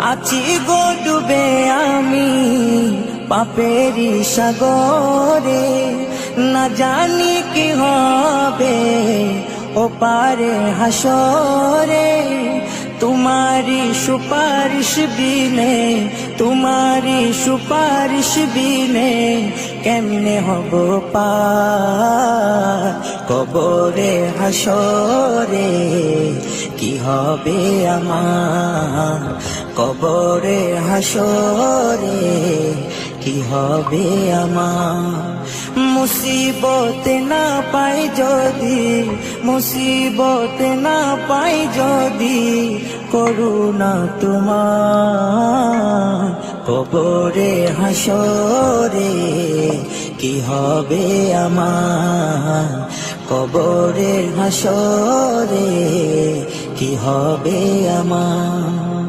আছি গো ডুবে আমি পাপেরি সাগরে, না জানি কি হবে ও পারে হাসরে। তোমারি সুপারিশ বিনে, তোমারি সুপারিশ বিনে কেমনে হব পার কবরে হাসরে। কি হবে আমার কবরে হাসরে, কি হবে আমার। মুসিবতে না পাই যদি, মুসিবতে না পাই যদি করুণা তোমার কবরে হাসরে। কি হবে আমার কবরে হাসরে, কি হবে আমার।